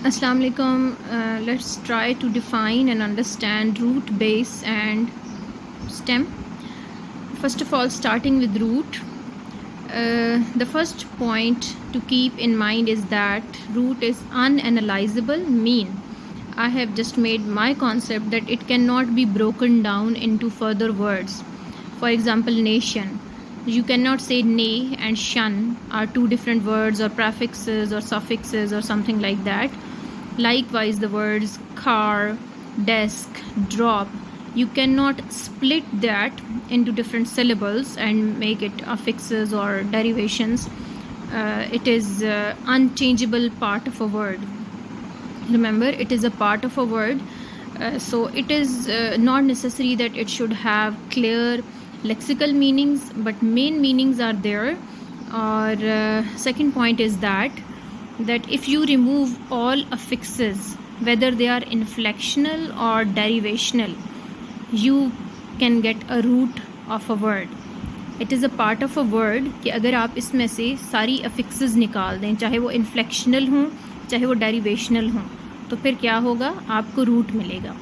Assalamu alaikum. Let's try to define and understand root, base and stem. First of all, starting with root, the first point to keep in mind is that root is unanalyzable mean. I have just made my concept that it cannot be broken down into further words. For example, nation. You cannot say nay and shun are two different words or prefixes or suffixes or something like that. Likewise, the words car, desk, drop, you cannot split that into different syllables and make it affixes or derivations. It is unchangeable part of a word. Remember, it is a part of a word, so it is not necessary that it should have clear lexical meanings, but main meanings are there. Or second point is that if you remove all affixes, whether they are inflectional or derivational, you can get a root of a word. It is a part of a word कि अगर आप इसमें से सारी affixes निकाल दें, चाहे वो inflectional हों चाहे वो derivational हों, तो फिर क्या होगा, आपको रूट मिलेगा.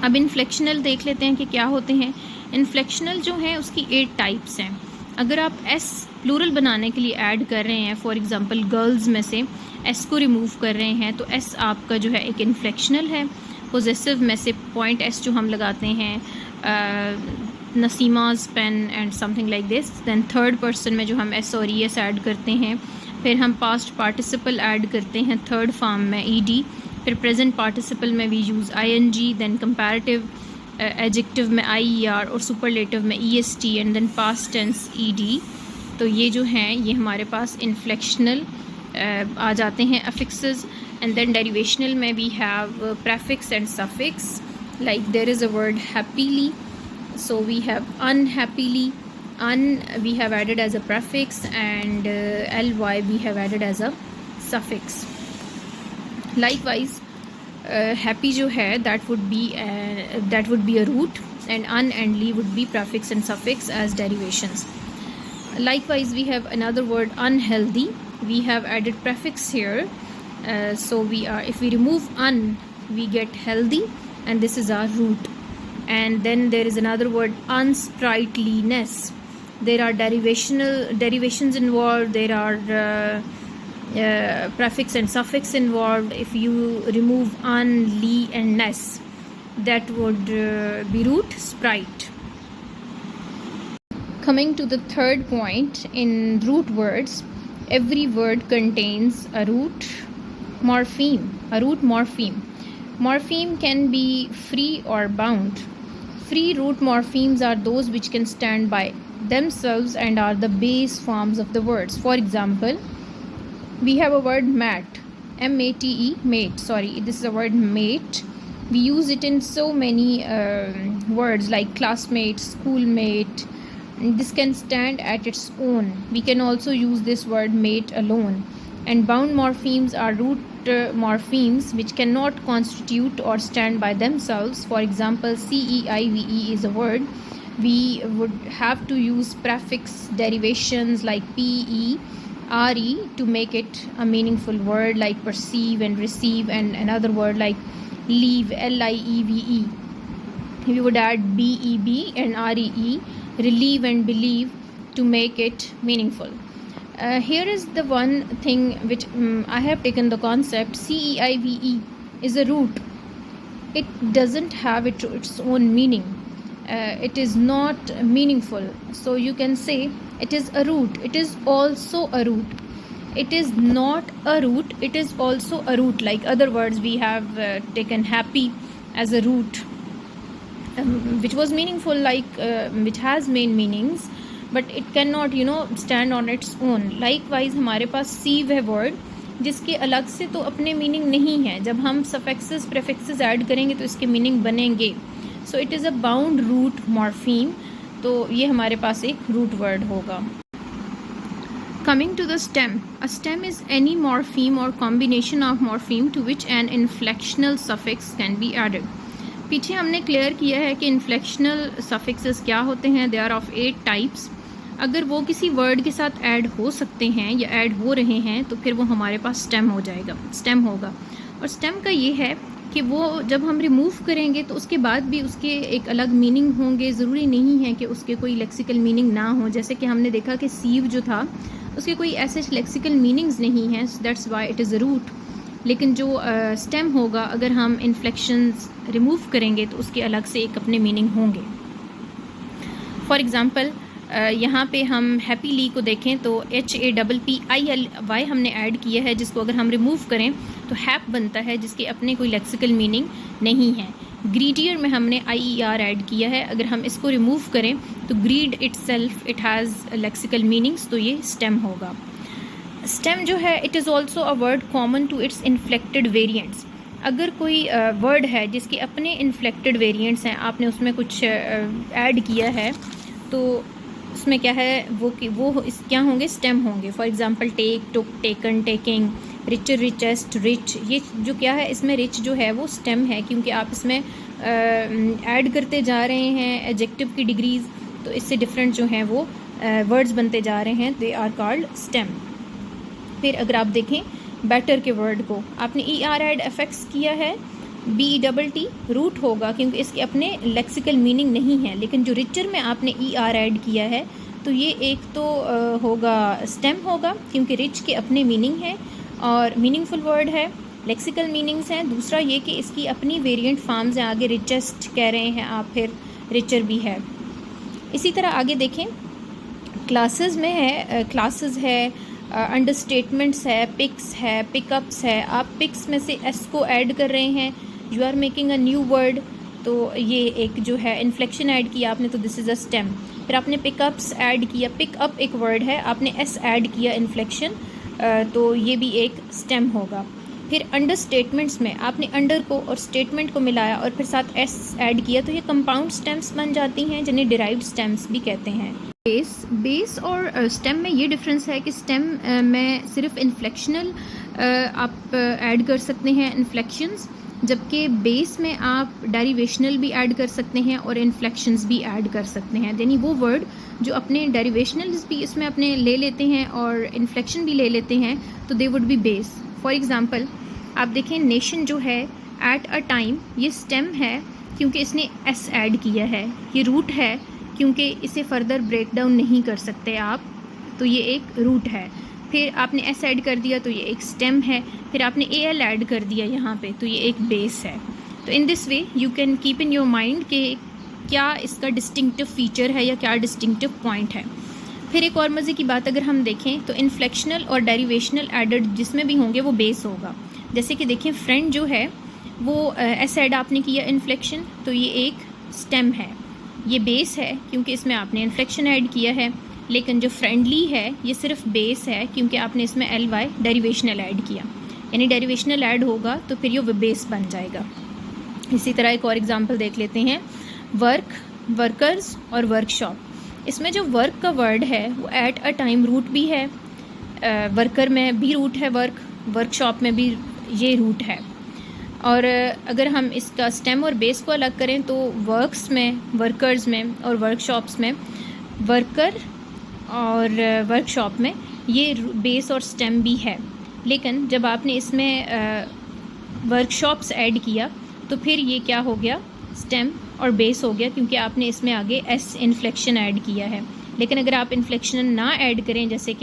अब इन्फ्लेक्शनल देख लेते हैं कि क्या होते हैं. इन्फ्लेक्शनल जो है उसकी 8 टाइप्स हैं. अगर आप एस प्लूरल बनाने के लिए ऐड कर रहे हैं, फॉर एग्जांपल गर्ल्स में से एस को रिमूव कर रहे हैं, तो एस आपका जो है एक इन्फ्लेक्शनल है. पोजेसिव में से पॉइंट एस जो हम लगाते हैं, Naseema's pen and something like this. Then third person में जो हम एस और ई एस ऐड करते हैं. फिर हम पास्ट पार्टिसिपल ऐड करते हैं थर्ड फॉर्म में ईडी. फिर प्रेजेंट पार्टिसिपल में we use ING. Then comparative adjective में आईईआर और सुपरलेटिव में EST and then past tense ED. तो ये जो हैं ये हमारे पास इन्फ्लेक्शनल आ जाते हैं अफिक्सेस. एंड देन डेरिवेशनल में we have prefix and suffix. Like there is a word happily, so we have unhappily. We have added as a prefix, and ly we have added as a suffix. Likewise, happy जो है that would be a root, and un and ly would be prefix and suffix as derivations. Likewise, we have another word unhealthy. We have added prefix here, so if we remove un, we get healthy, and this is our root. And then there is another word unsprightliness. There are derivations involved. There are prefix and suffix involved. If you remove un, ly and ness, that would be root sprite. Coming to the third point, in root words, every word contains a root morpheme. Morpheme can be free or bound. Free root morphemes are those which can stand by themselves and are the base forms of the words. For example, we have a word mat, M-A-T-E, mate. Sorry, this is a word mate. We use it in so many words like classmate, schoolmate. This can stand at its own. We can also use this word mate alone. And bound morphemes are root morphemes which cannot constitute or stand by themselves. For example, CEIVE is a word. We would have to use prefix derivations like PE, RE to make it a meaningful word, like perceive and receive, and another word like leave, LIEVE. We would add BEB and REE, relieve and believe, to make it meaningful. Here is the one thing which I have taken the concept. CEIVE is a root. It doesn't have its own meaning. It is not meaningful. So you can say it is a root. It is also a root. It is not a root. It is also a root. Like other words, we have taken happy as a root, which was meaningful, like which has main meanings, but it cannot stand on its own. Likewise, हमारे पास sieve है word, जिसके अलग से तो अपने meaning नहीं है. जब हम सफिक्सेस प्रेफिक्सेस ऐड करेंगे तो इसके मीनिंग बनेंगे. So it is a bound root morpheme. तो ये हमारे पास एक रूट वर्ड होगा. Coming to the stem. A stem is any morpheme or combination of morpheme to which an inflectional suffix can be added. पीछे हमने clear किया है कि इन्फ्लेक्शनल सफिक्सेस क्या होते हैं. They are of 8 types. अगर वो किसी वर्ड के साथ ऐड हो सकते हैं या ऐड हो रहे हैं तो फिर वो हमारे पास स्टेम हो जाएगा, स्टेम होगा। और स्टेम का ये है कि वो जब हम रिमूव करेंगे तो उसके बाद भी उसके एक अलग मीनिंग होंगे। ज़रूरी नहीं है कि उसके कोई लेक्सिकल मीनिंग ना हो। जैसे कि हमने देखा कि सीव जो था उसके कोई ऐसे लेक्सिकल मीनिंग्स नहीं हैं, that's why it is a root. लेकिन जो स्टेम होगा, अगर हम इन्फ्लेक्शंस रिमूव करेंगे तो उसके अलग से एक अपने मीनिंग होंगे। फॉर एग्ज़ाम्पल यहाँ पे हम हैप्पीली को देखें तो HAPPILY हमने ऐड किया है, जिसको अगर हम रिमूव करें तो हैप बनता है, जिसके अपने कोई लेक्सिकल मीनिंग नहीं है। ग्रीडियर में हमने IER ऐड किया है, अगर हम इसको रिमूव करें तो greed itself it has lexical meanings, तो ये स्टेम होगा। स्टेम जो है it is also a word common to its inflected variants. अगर कोई वर्ड है जिसके अपने इन्फ्लेक्टेड वेरिएंट्स हैं, आपने उसमें कुछ ऐड किया है, तो उसमें क्या है वो क्या होंगे, स्टेम होंगे। For example take, took, taken, taking, richer, richest, rich, ये जो क्या है इसमें रिच जो है वो स्टेम है, क्योंकि आप इसमें ऐड करते जा रहे हैं एडजेक्टिव की डिग्रीज, तो इससे डिफरेंट जो हैं वो वर्ड्स बनते जा रहे हैं, दे आर कॉल्ड स्टेम। फिर अगर आप देखें बेटर के वर्ड को आपने ER ऐड एफेक्ट्स किया है, BETT रूट होगा क्योंकि इसके अपने लेक्सिकल मीनिंग नहीं है। लेकिन जो रिचर में आपने ER ऐड किया है तो ये एक तो होगा स्टेम होगा, क्योंकि रिच के अपने मीनिंग है और मीनिंगफुल वर्ड है, लेक्सिकल मीनिंग्स हैं। दूसरा ये कि इसकी अपनी वेरिएंट फॉर्म्स हैं, आगे रिचेस्ट कह रहे हैं आप, फिर रिचर भी है। इसी तरह आगे देखें क्लासेस में है, क्लासेस है, अंडरस्टेटमेंट्स है, पिक्स है, पिकअप्स है। आप पिक्स में से एस को ऐड कर रहे हैं, you are making a new word, तो ये एक जो है इन्फ्लेक्शन ऐड किया आपने, तो दिस इज़ अ स्टेम। फिर आपने पिकअप्स ऐड किया, पिकअप एक वर्ड है, आपने एस ऐड किया इन्फ्लेक्शन, तो ये भी एक स्टेम होगा। फिर अंडर स्टेटमेंट्स में आपने अंडर को और स्टेटमेंट को मिलाया और फिर साथ एस ऐड किया, तो ये कंपाउंड स्टेम्स बन जाती हैं, जिन्हें डिराइव्ड स्टेम्स भी कहते हैं। बेस और स्टेम में ये डिफरेंस है कि स्टेम में सिर्फ इन्फ्लेक्शनल आप ऐड कर सकते हैं इन्फ्लेक्शंस, जबकि बेस में आप डेरिवेशनल भी ऐड कर सकते हैं और इन्फ्लेक्शंस भी ऐड कर सकते हैं। यानी वो वर्ड जो अपने डेरिवेशनल्स भी इसमें अपने ले लेते हैं और इन्फ्लेक्शन भी ले लेते हैं, तो they would be base. For example आप देखें नेशन जो है एट अ टाइम, ये स्टेम है क्योंकि इसने एस ऐड किया है। ये रूट है क्योंकि इसे फर्दर ब्रेक डाउन नहीं कर सकते आप, तो ये एक रूट है। फिर आपने एस ऐड कर दिया तो ये एक स्टेम है। फिर आपने AL ऐड कर दिया यहाँ पे, तो ये एक बेस है। तो in this way you can keep in your mind कि क्या इसका डिस्टिंक्टिव फीचर है या क्या डिस्टिंक्टिव पॉइंट है। फिर एक और मज़े की बात अगर हम देखें तो इन्फ्लेक्शनल और डेरिवेशनल एडेड जिसमें भी होंगे वो बेस होगा। जैसे कि देखें फ्रेंड जो है वो एस ऐड आपने किया इन्फ्लेक्शन, तो ये एक स्टेम है, ये बेस है क्योंकि इसमें आपने इन्फ्लेक्शन ऐड किया है। लेकिन जो फ्रेंडली है ये सिर्फ बेस है क्योंकि आपने इसमें LY डेरिवेशनल ऐड किया, यानी डेरिवेशनल ऐड होगा तो फिर ये बेस बन जाएगा। इसी तरह एक और एग्जांपल देख लेते हैं, वर्क, वर्कर्स और वर्कशॉप। इसमें जो वर्क का वर्ड है वो एट अ टाइम रूट भी है, वर्कर में भी रूट है वर्क, वर्कशॉप में भी ये रूट है। और अगर हम इसका स्टेम और बेस को अलग करें तो वर्क्स में, वर्कर्स में और वर्कशॉप्स में, वर्कर और वर्कशॉप में ये बेस और स्टेम भी है। लेकिन जब आपने इसमें वर्कशॉप्स ऐड किया तो फिर ये क्या हो गया, स्टेम और बेस हो गया, क्योंकि आपने इसमें आगे एस इन्फ्लेक्शन ऐड किया है। लेकिन अगर आप इन्फ्लेक्शन ना ऐड करें, जैसे कि